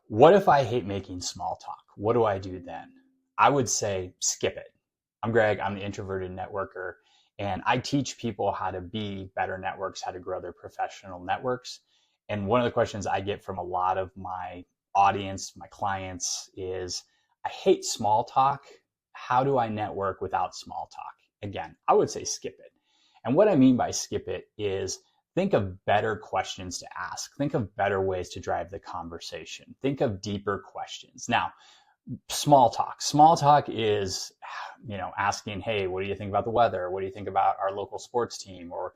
What if I hate making small talk? What do I do then? I would say skip it. I'm Greg, I'm the Introverted Networker, and I teach people how to be better networks, how to grow their professional networks. And one of the questions I get from a lot of my audience, my clients, is I hate small talk. How do I network without small talk? Again, I would say skip it. And what I mean by skip it is think of better questions to ask. Think of better ways to drive the conversation. Think of deeper questions. Now, small talk. Small talk is, asking, hey, what do you think about the weather? What do you think about our local sports team? Or,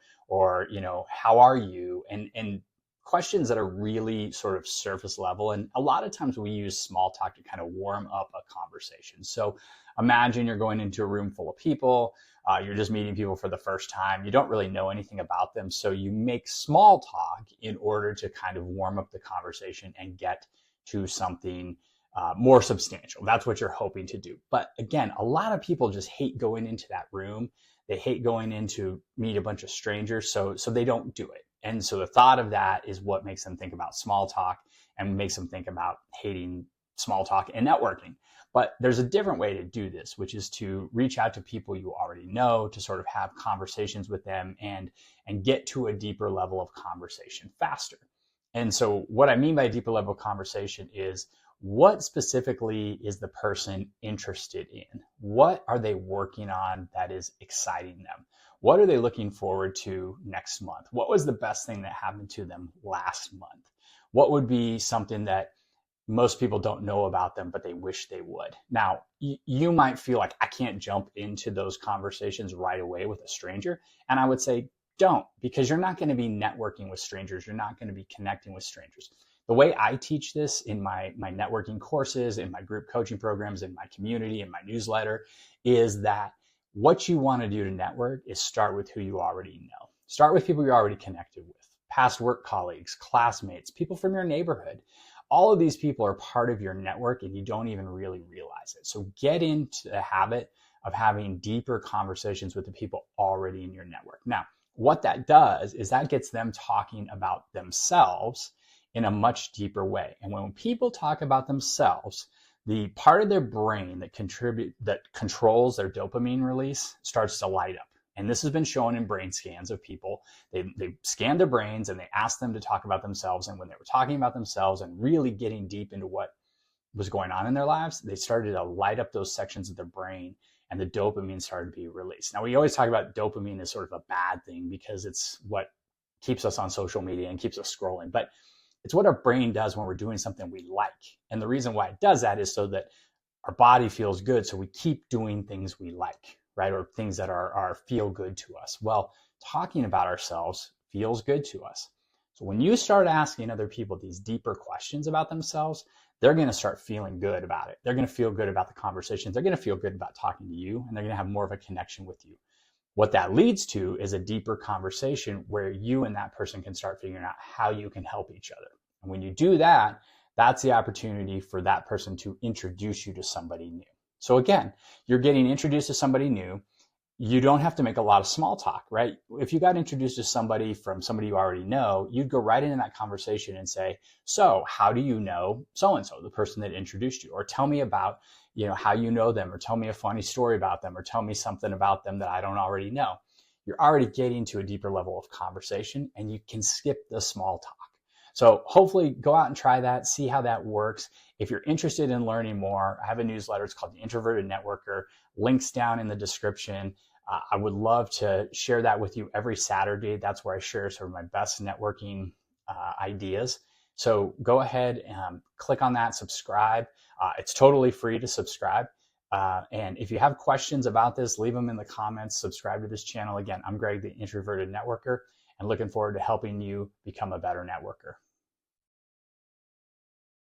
how are you? And questions that are really sort of surface level. And a lot of times we use small talk to kind of warm up a conversation. So imagine you're going into a room full of people. You're just meeting people for the first time. You don't really know anything about them. So you make small talk in order to kind of warm up the conversation and get to something more substantial. That's what you're hoping to do. But again, a lot of people just hate going into that room. They hate going in to meet a bunch of strangers. So they don't do it. And so the thought of that is what makes them think about small talk and makes them think about hating small talk and networking. But there's a different way to do this, which is to reach out to people you already know, to sort of have conversations with them and get to a deeper level of conversation faster. And so what I mean by a deeper level of conversation is, what specifically is the person interested in? What are they working on that is exciting them? What are they looking forward to next month? What was the best thing that happened to them last month? What would be something that most people don't know about them, but they wish they would? Now, you might feel like I can't jump into those conversations right away with a stranger. And I would say, don't, because you're not going to be networking with strangers. You're not going to be connecting with strangers. The way I teach this in my networking courses, in my group coaching programs, in my community, in my newsletter, is that what you want to do to network is start with who you already know. Start with people you're already connected with, past work colleagues, classmates, people from your neighborhood. All of these people are part of your network and you don't even really realize it. So get into the habit of having deeper conversations with the people already in your network. Now, what that does is that gets them talking about themselves in a much deeper way. And when people talk about themselves, the part of their brain that controls their dopamine release starts to light up. And this has been shown in brain scans of people. They scanned their brains and they asked them to talk about themselves. And when they were talking about themselves and really getting deep into what was going on in their lives, they started to light up those sections of their brain and the dopamine started to be released. Now, we always talk about dopamine as sort of a bad thing because it's what keeps us on social media and keeps us scrolling. But it's what our brain does when we're doing something we like. And the reason why it does that is so that our body feels good. So we keep doing things we like, right? Or things that are feel good to us. Well, talking about ourselves feels good to us. So when you start asking other people these deeper questions about themselves, they're going to start feeling good about it. They're going to feel good about the conversations. They're going to feel good about talking to you, and they're going to have more of a connection with you. What that leads to is a deeper conversation where you and that person can start figuring out how you can help each other. And when you do that, that's the opportunity for that person to introduce you to somebody new. So again, you're getting introduced to somebody new. You don't have to make a lot of small talk, right? If you got introduced to somebody from somebody you already know, you'd go right into that conversation and say, so how do you know so-and-so, the person that introduced you? Or tell me about, how you know them, or tell me a funny story about them, or tell me something about them that I don't already know. You're already getting to a deeper level of conversation and you can skip the small talk. So hopefully go out and try that, see how that works. If you're interested in learning more, I have a newsletter. It's called the Introverted Networker. Links down in the description. I would love to share that with you every Saturday. That's where I share sort of my best networking ideas. So go ahead and click on that, subscribe. It's totally free to subscribe. And if you have questions about this, leave them in the comments. Subscribe to this channel. Again, I'm Greg, the Introverted Networker, and looking forward to helping you become a better networker.